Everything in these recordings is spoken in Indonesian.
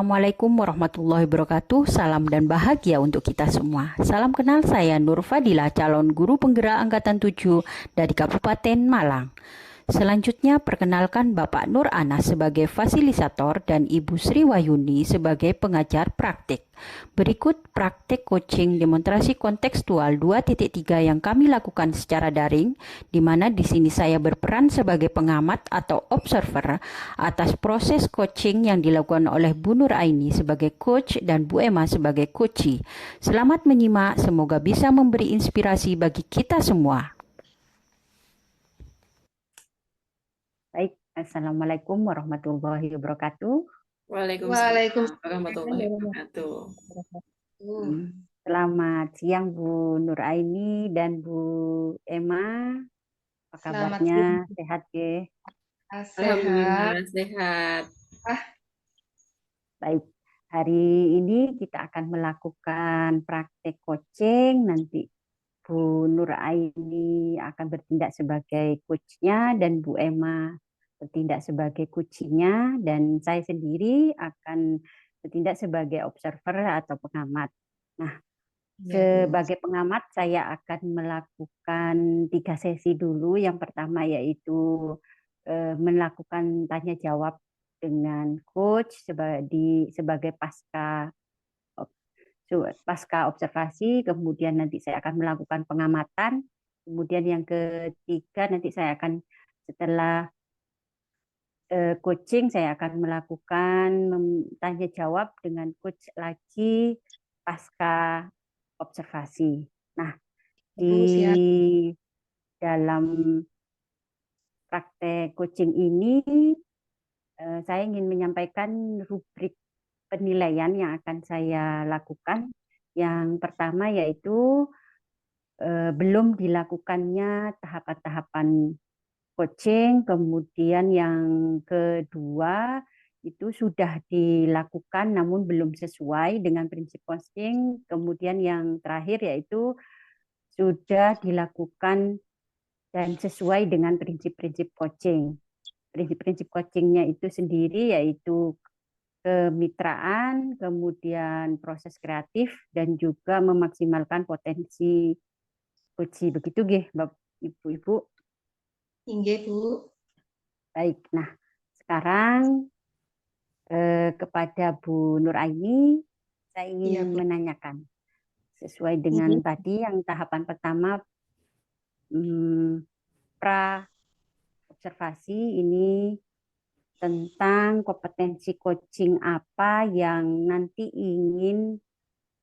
Assalamualaikum warahmatullahi wabarakatuh. Salam dan bahagia untuk kita semua. Salam kenal, saya Nur Fadila, calon guru penggerak angkatan 7 dari Kabupaten Malang. Selanjutnya perkenalkan Bapak Nur Anas sebagai fasilitator dan Ibu Sri Wahyuni sebagai pengajar praktik. Berikut praktik coaching demonstrasi kontekstual 2.3 yang kami lakukan secara daring, di mana di sini saya berperan sebagai pengamat atau observer atas proses coaching yang dilakukan oleh Bu Nur Aini sebagai coach dan Bu Emma sebagai coachee. Selamat menyimak, semoga bisa memberi inspirasi bagi kita semua. Baik, Assalamualaikum warahmatullahi wabarakatuh. Waalaikumsalam warahmatullahi wabarakatuh. Selamat siang Bu Nur Aini dan Bu Emma. Apa kabarnya? Sehat ya? Alhamdulillah sehat. Baik, hari ini kita akan melakukan praktek coaching. Nanti Bu Nur Aini akan bertindak sebagai coachnya dan Bu Emma bertindak sebagai coachinya, dan saya sendiri akan bertindak sebagai observer atau pengamat. Nah, sebagai pengamat saya akan melakukan 3 sesi dulu. Yang pertama yaitu melakukan tanya jawab dengan coach sebagai pasca observasi, kemudian nanti saya akan melakukan pengamatan, kemudian yang ketiga nanti saya akan setelah coaching saya akan melakukan tanya jawab dengan coach lagi pasca observasi. Nah, di dalam praktek coaching ini saya ingin menyampaikan rubrik penilaian yang akan saya lakukan. Yang pertama yaitu belum dilakukannya tahapan-tahapan coaching, kemudian yang kedua itu sudah dilakukan namun belum sesuai dengan prinsip coaching, kemudian yang terakhir yaitu sudah dilakukan dan sesuai dengan prinsip-prinsip coaching. Prinsip-prinsip coachingnya itu sendiri yaitu kemitraan, kemudian proses kreatif, dan juga memaksimalkan potensi coaching. Begitu nggih, Bapak Ibu-ibu? Inggih, Bu. Baik, nah sekarang kepada Bu Nur Aini, saya ingin menanyakan sesuai dengan tadi yang tahapan pertama pra observasi ini tentang kompetensi coaching apa yang nanti ingin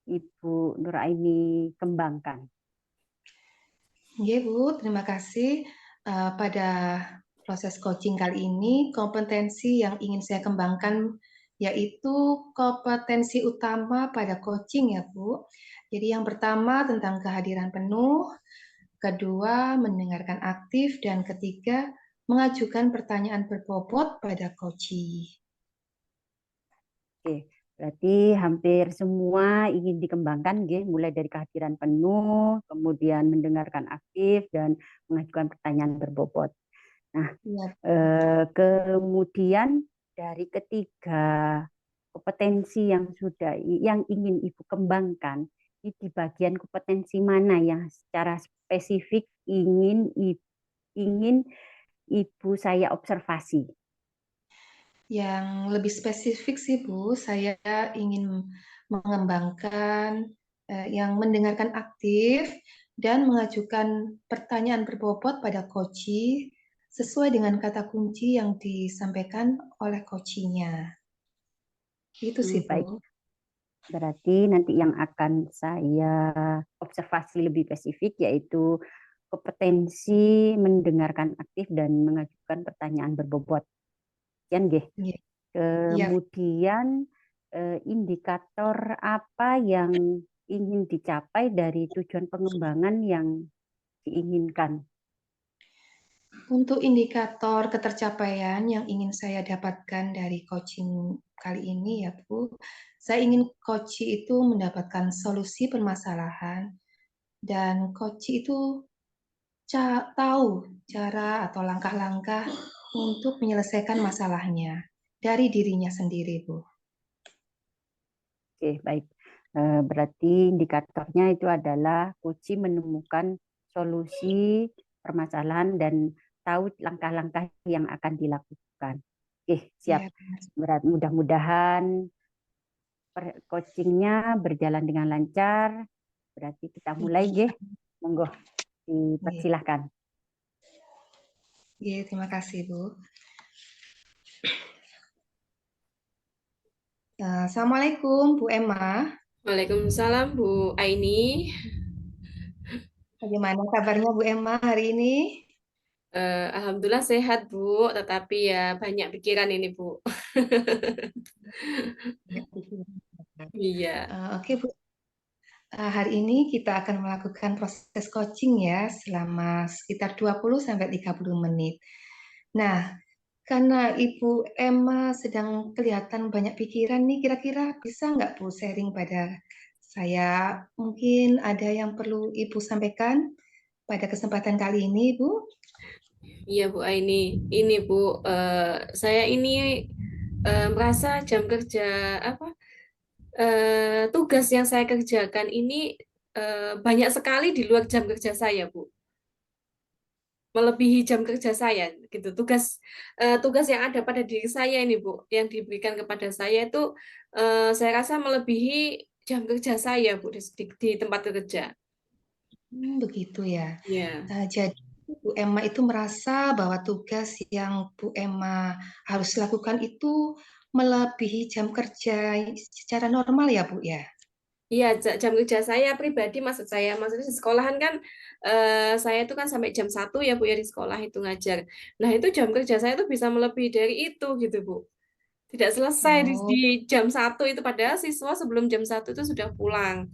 Ibu Nur Aini kembangkan. Inggih, Bu, terima kasih. Pada proses coaching kali ini, kompetensi yang ingin saya kembangkan yaitu kompetensi utama pada coaching ya, Bu. Jadi yang pertama tentang kehadiran penuh, kedua mendengarkan aktif, dan ketiga mengajukan pertanyaan berbobot pada coachee. Oke, berarti hampir semua ingin dikembangkan, mulai dari kehadiran penuh, kemudian mendengarkan aktif, dan mengajukan pertanyaan berbobot. Nah, kemudian dari ketiga kompetensi yang ingin Ibu kembangkan, di bagian kompetensi mana yang secara spesifik ingin Ibu saya observasi? Yang lebih spesifik sih Bu, saya ingin mengembangkan yang mendengarkan aktif dan mengajukan pertanyaan berbobot pada coachee sesuai dengan kata kunci yang disampaikan oleh coachee-nya. Itu sih Bu. Baik. Berarti nanti yang akan saya observasi lebih spesifik yaitu kompetensi mendengarkan aktif dan mengajukan pertanyaan berbobot. Kemudian indikator apa yang ingin dicapai dari tujuan pengembangan yang diinginkan? Untuk indikator ketercapaian yang ingin saya dapatkan dari coaching kali ini ya Bu, saya ingin coachee itu mendapatkan solusi permasalahan dan coachee itu tahu cara atau langkah-langkah untuk menyelesaikan masalahnya dari dirinya sendiri, Bu. Oke, baik. Berarti indikatornya itu adalah coaching menemukan solusi permasalahan dan tahu langkah-langkah yang akan dilakukan. Oke, siap. Ya, benar. Mudah-mudahan coachingnya berjalan dengan lancar. Berarti kita mulai, nggih. Monggo, Iya. dipersilahkan. Iya, terima kasih, Bu. Assalamualaikum, Bu Emma. Waalaikumsalam Bu Aini. Bagaimana kabarnya Bu Emma hari ini? Alhamdulillah sehat Bu, tetapi ya banyak pikiran ini Bu. Ya, Iya, Oke, Bu. Hari ini kita akan melakukan proses coaching ya selama sekitar 20 sampai 30 menit. Nah, karena Ibu Emma sedang kelihatan banyak pikiran nih, kira-kira bisa nggak Bu sharing pada saya? Mungkin ada yang perlu Ibu sampaikan pada kesempatan kali ini, Bu? iya Bu Aini. Ini Bu, saya ini merasa jam kerja apa tugas yang saya kerjakan ini banyak sekali di luar jam kerja saya Bu. Melebihi jam kerja saya gitu. Tugas yang ada pada diri saya ini Bu, yang diberikan kepada saya itu saya rasa melebihi jam kerja saya Bu di tempat kerja. Begitu ya. Ya. Jadi Bu Emma itu merasa bahwa tugas yang Bu Emma harus lakukan itu melebihi jam kerja secara normal ya Bu ya? Iya, jam kerja saya pribadi maksud saya, maksudnya di sekolahan kan saya itu kan sampai jam 1 ya Bu ya di sekolah itu ngajar. Nah, itu jam kerja saya itu bisa melebihi dari itu gitu Bu. Tidak selesai di Oh, jam 1 itu padahal siswa sebelum jam 1 itu sudah pulang.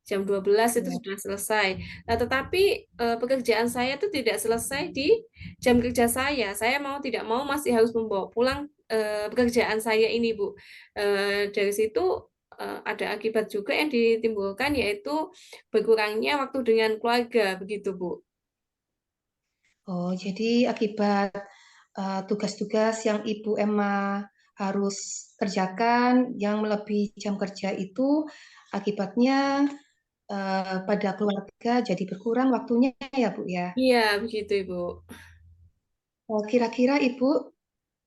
Jam 12 itu ya. sudah selesai. Nah, tetapi pekerjaan saya itu tidak selesai di jam kerja saya. Saya mau tidak mau masih harus membawa pulang pekerjaan saya ini, Bu. Dari situ ada akibat juga yang ditimbulkan yaitu berkurangnya waktu dengan keluarga, begitu, Bu. Oh, jadi akibat tugas-tugas yang Ibu Emma harus kerjakan yang melebihi jam kerja itu akibatnya pada keluarga jadi berkurang waktunya ya Bu ya. Iya, begitu, Ibu. Kira-kira Ibu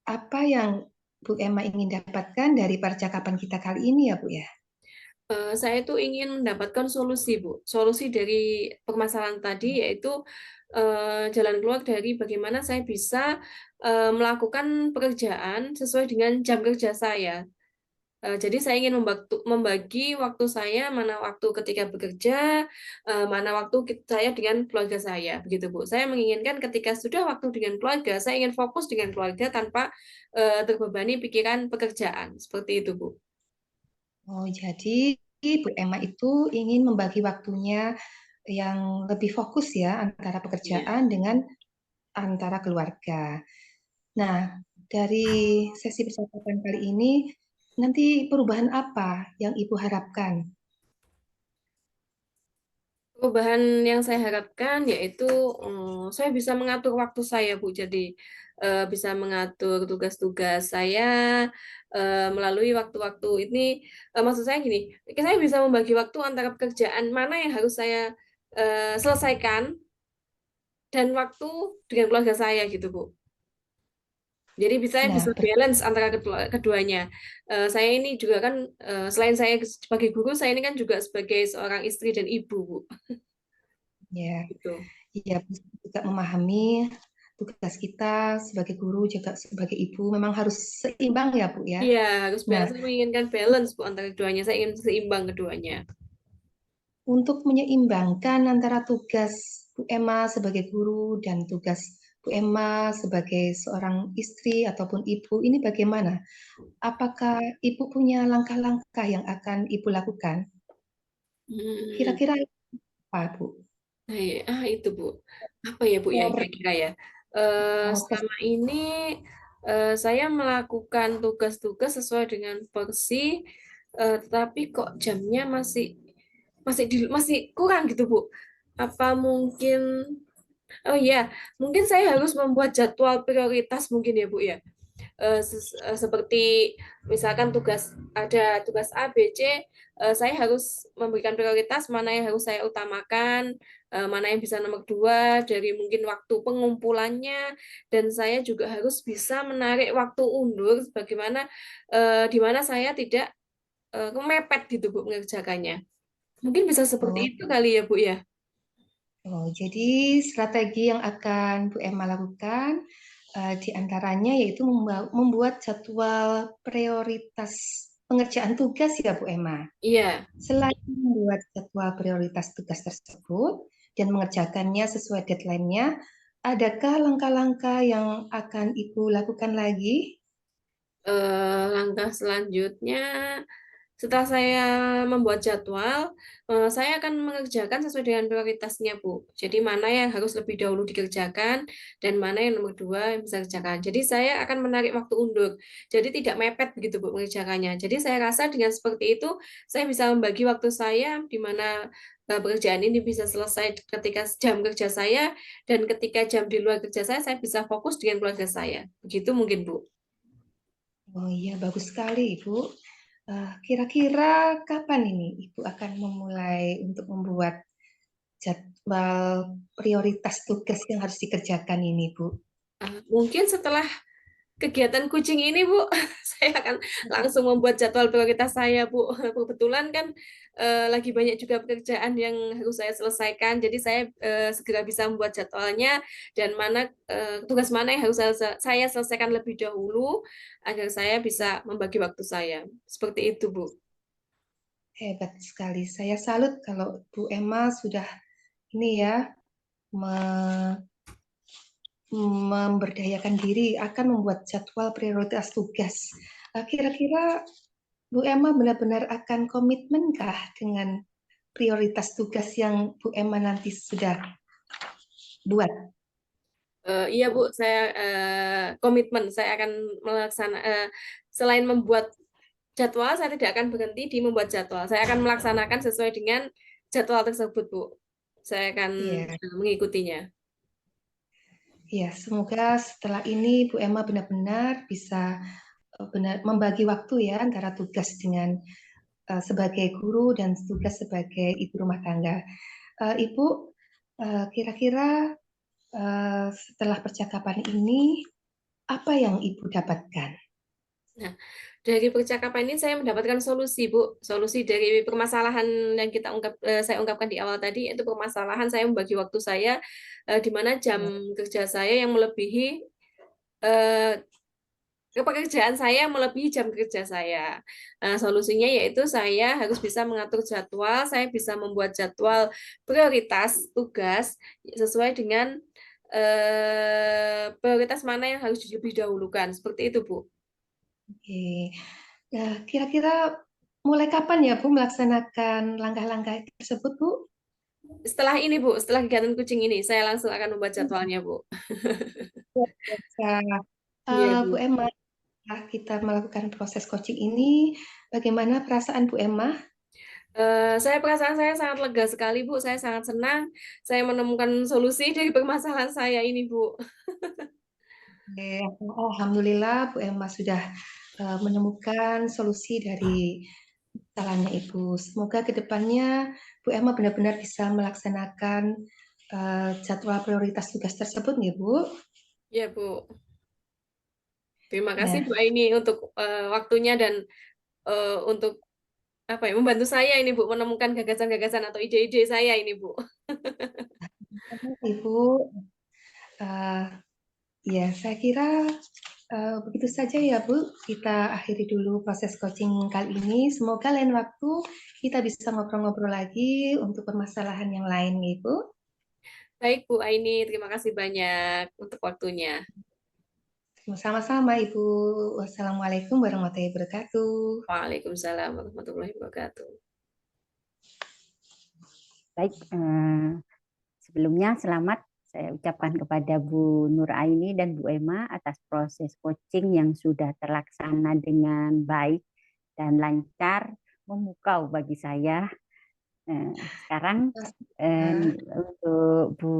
apa yang Bu Emma ingin dapatkan dari percakapan kita kali ini ya Bu ya? Saya itu ingin mendapatkan solusi, Bu. Solusi dari permasalahan tadi yaitu jalan keluar dari bagaimana saya bisa melakukan pekerjaan sesuai dengan jam kerja saya. Jadi saya ingin membagi waktu saya, mana waktu ketika bekerja, mana waktu saya dengan keluarga saya, begitu Bu. Saya menginginkan ketika sudah waktu dengan keluarga, saya ingin fokus dengan keluarga tanpa terbebani pikiran pekerjaan, seperti itu Bu. Oh, jadi Bu Emma itu ingin membagi waktunya yang lebih fokus ya antara Iya. pekerjaan dengan antara keluarga. Nah, dari sesi percakapan kali ini, nanti perubahan apa yang Ibu harapkan? Perubahan yang saya harapkan yaitu saya bisa mengatur waktu saya, Bu. Jadi bisa mengatur tugas-tugas saya melalui waktu-waktu ini. Maksud saya gini, saya bisa membagi waktu antara pekerjaan mana yang harus saya selesaikan dan waktu dengan keluarga saya gitu, Bu. Jadi bisa Nah, balance antara keduanya. Saya ini juga kan selain saya sebagai guru, saya ini kan juga sebagai seorang istri dan ibu, Bu. ya, Gitu. iya, juga memahami tugas kita sebagai guru juga sebagai ibu memang harus seimbang ya, Bu ya. Iya, harus Nah, saya menginginkan balance Bu antara keduanya. Saya ingin seimbang keduanya. untuk menyeimbangkan antara tugas Bu Emma sebagai guru dan tugas Bu Emma sebagai seorang istri ataupun ibu, ini bagaimana? Apakah Ibu punya langkah-langkah yang akan Ibu lakukan? Hmm, Kira-kira apa, Bu? itu Bu. Apa ya Bu yang Per, kira-kira ya? kes- Selama ini saya melakukan tugas-tugas sesuai dengan porsi, tetapi kok jamnya masih kurang gitu Bu. Apa mungkin? Oh iya, mungkin saya harus membuat jadwal prioritas mungkin ya Bu ya. seperti misalkan ada tugas A, B, C, saya harus memberikan prioritas mana yang harus saya utamakan, mana yang bisa nomor dua dari mungkin waktu pengumpulannya, dan saya juga harus bisa menarik waktu undur bagaimana di mana saya tidak mepet gitu Bu mengerjakannya. Mungkin bisa Oh, seperti itu kali ya Bu ya. jadi strategi yang akan Bu Emma lakukan di antaranya yaitu membuat jadwal prioritas pengerjaan tugas ya Bu Emma. Iya. Selain membuat jadwal prioritas tugas tersebut dan mengerjakannya sesuai deadline-nya, adakah langkah-langkah yang akan Ibu lakukan lagi? Langkah selanjutnya, setelah saya membuat jadwal, saya akan mengerjakan sesuai dengan prioritasnya, Bu. Jadi mana yang harus lebih dahulu dikerjakan dan mana yang nomor dua yang bisa dikerjakan. Jadi saya akan menarik waktu undur. Jadi tidak mepet begitu, Bu, mengerjakannya. Jadi saya rasa dengan seperti itu, saya bisa membagi waktu saya di mana pekerjaan ini bisa selesai ketika jam kerja saya dan ketika jam di luar kerja saya bisa fokus dengan keluarga saya. Begitu mungkin, Bu. Oh iya, bagus sekali Ibu. Kira-kira kapan ini Ibu akan memulai untuk membuat jadwal prioritas tugas yang harus dikerjakan ini, Bu? Mungkin setelah kegiatan kucing ini, Bu, saya akan langsung membuat jadwal prioritas saya, Bu. Kebetulan kan lagi banyak juga pekerjaan yang harus saya selesaikan, jadi saya segera bisa membuat jadwalnya dan tugas mana yang harus saya selesaikan lebih dahulu agar saya bisa membagi waktu saya. Seperti itu, Bu. Hebat sekali. Saya salut kalau Bu Emma sudah ini ya me- memberdayakan diri akan membuat jadwal prioritas tugas. Kira-kira Bu Emma benar-benar akan komitmenkah dengan prioritas tugas yang Bu Emma nanti sudah buat? Iya Bu, saya komitmen saya akan selain membuat jadwal, saya tidak akan berhenti di membuat jadwal. Saya akan melaksanakan sesuai dengan jadwal tersebut, Bu. Saya akan Iya, mengikutinya. iya. Semoga setelah ini Bu Emma benar-benar bisa benar membagi waktu ya antara tugas dengan sebagai guru dan tugas sebagai ibu rumah tangga. Ibu, kira-kira setelah percakapan ini, apa yang Ibu dapatkan? Nah, dari percakapan ini saya mendapatkan solusi, Bu. Solusi dari permasalahan yang saya ungkapkan di awal tadi, itu permasalahan saya membagi waktu saya di mana jam kerja saya yang melebihi eh, pekerjaan saya melebihi jam kerja saya. Nah, solusinya yaitu saya harus bisa mengatur jadwal, saya bisa membuat jadwal prioritas tugas sesuai dengan prioritas mana yang harus lebih dahulukan. Seperti itu, Bu. Oke. Kira-kira mulai kapan ya Bu melaksanakan langkah-langkah tersebut Bu? Setelah ini, Bu, setelah kegiatan kucing ini, saya langsung akan membuat jadwalnya, Bu. Luar biasa. Iya, Bu Bu. Emma, setelah kita melakukan proses coaching ini, bagaimana perasaan Bu Emma? Perasaan saya sangat lega sekali, Bu. Saya sangat senang saya menemukan solusi dari permasalahan saya ini, Bu. Alhamdulillah Bu Emma sudah menemukan solusi dari kesalahannya Ibu. Semoga ke depannya Bu Emma benar-benar bisa melaksanakan jadwal prioritas tugas tersebut nih Bu. Iya, Bu. Terima kasih Nah, Bu Aini untuk waktunya dan untuk apa ya membantu saya ini Bu menemukan gagasan-gagasan atau ide-ide saya ini Bu. Ibu, eh, ya saya kira begitu saja ya Bu. Kita akhiri dulu proses coaching kali ini. Semoga lain waktu kita bisa ngobrol-ngobrol lagi untuk permasalahan yang lain nih Bu. Baik Bu Aini, terima kasih banyak untuk waktunya. Sama-sama Ibu. Wassalamualaikum warahmatullahi wabarakatuh. Waalaikumsalam warahmatullahi wabarakatuh. Baik, sebelumnya selamat saya ucapkan kepada Bu Nur Aini dan Bu Emma atas proses coaching yang sudah terlaksana dengan baik dan lancar, memukau bagi saya. Sekarang Nah, untuk Bu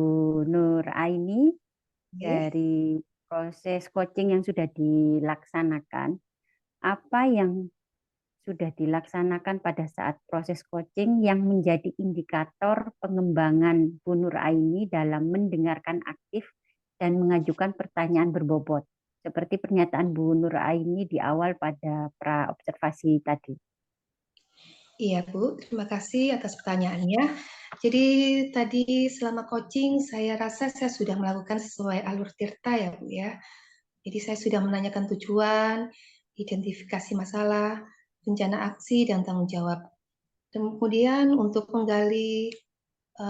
Nur Aini oke. dari proses coaching yang sudah dilaksanakan, apa yang sudah dilaksanakan pada saat proses coaching yang menjadi indikator pengembangan Bu Nur Aini dalam mendengarkan aktif dan mengajukan pertanyaan berbobot, seperti pernyataan Bu Nur Aini di awal pada pra observasi tadi. Iya, Bu. Terima kasih atas pertanyaannya. Jadi tadi selama coaching saya rasa saya sudah melakukan sesuai alur Tirta ya, Bu ya. Jadi saya sudah menanyakan tujuan, identifikasi masalah, rencana aksi, dan tanggung jawab. Kemudian untuk menggali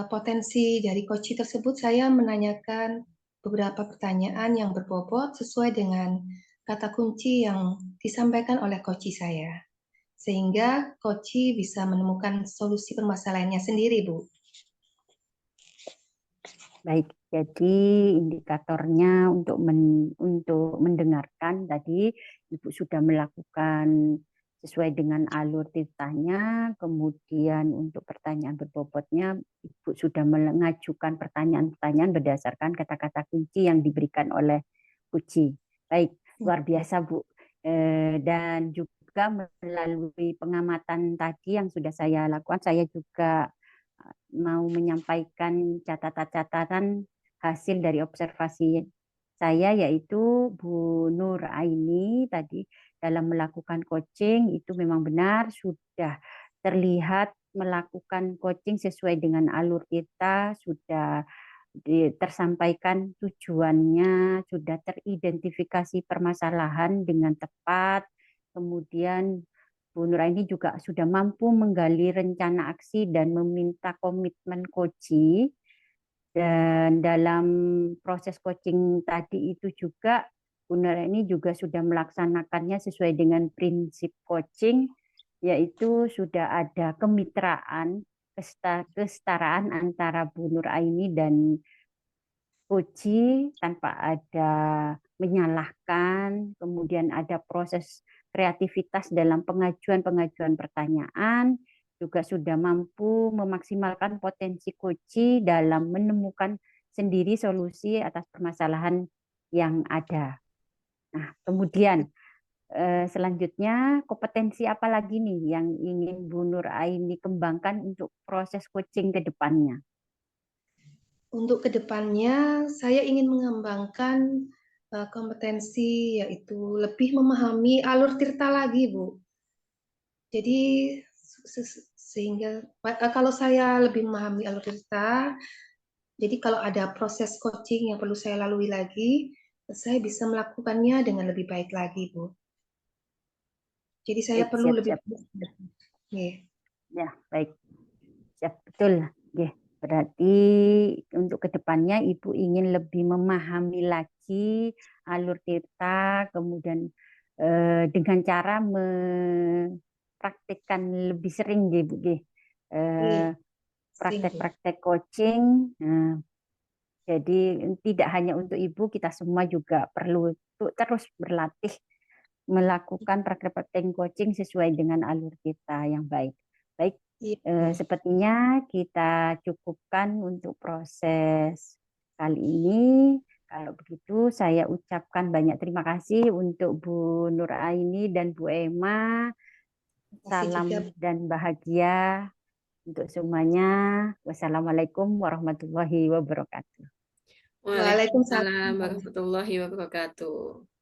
potensi dari coaching tersebut, saya menanyakan beberapa pertanyaan yang berbobot sesuai dengan kata kunci yang disampaikan oleh coach saya. Sehingga coach bisa menemukan solusi permasalahannya sendiri, Bu. Baik, jadi indikatornya untuk mendengarkan tadi Ibu sudah melakukan sesuai dengan alur tirtanya, kemudian untuk pertanyaan berbobotnya Ibu sudah mengajukan pertanyaan-pertanyaan berdasarkan kata-kata kunci yang diberikan oleh Puji. Baik, luar biasa Bu. Dan juga melalui pengamatan tadi yang sudah saya lakukan, saya juga mau menyampaikan catatan-catatan hasil dari observasi saya, yaitu Bu Nur Aini tadi dalam melakukan coaching itu memang benar sudah terlihat melakukan coaching sesuai dengan alur kita, sudah tersampaikan tujuannya, sudah teridentifikasi permasalahan dengan tepat, kemudian Bu Nuraini juga sudah mampu menggali rencana aksi dan meminta komitmen coaching. Dan dalam proses coaching tadi itu juga Bu Nuraini juga sudah melaksanakannya sesuai dengan prinsip coaching, yaitu sudah ada kemitraan, kesetaraan antara Bu Nuraini dan Puji tanpa ada menyalahkan, kemudian ada proses kreativitas dalam pengajuan pertanyaan, juga sudah mampu memaksimalkan potensi Puji dalam menemukan sendiri solusi atas permasalahan yang ada. Nah, kemudian selanjutnya kompetensi apa lagi nih yang ingin Bu Nur Aini kembangkan untuk proses coaching ke depannya? Untuk kedepannya, saya ingin mengembangkan kompetensi yaitu lebih memahami alur tirta lagi, Bu. Jadi sehingga kalau saya lebih memahami alur tirta, jadi kalau ada proses coaching yang perlu saya lalui lagi, saya bisa melakukannya dengan lebih baik lagi, Bu. Jadi saya Baik, perlu lebih. siap. Ya, baik. Siap, betul. Ya, berarti untuk kedepannya Ibu ingin lebih memahami lagi alur tirta, kemudian dengan cara mempraktikkan lebih sering, Bu. Praktek-praktek coaching. Jadi tidak hanya untuk Ibu, kita semua juga perlu terus berlatih melakukan praktek-praktek coaching sesuai dengan alur kita yang baik. Baik, sepertinya kita cukupkan untuk proses kali ini. Kalau begitu saya ucapkan banyak terima kasih untuk Bu Nur Aini dan Bu Emma. Salam dan bahagia untuk semuanya. Wassalamualaikum warahmatullahi wabarakatuh. Waalaikumsalam warahmatullahi wabarakatuh.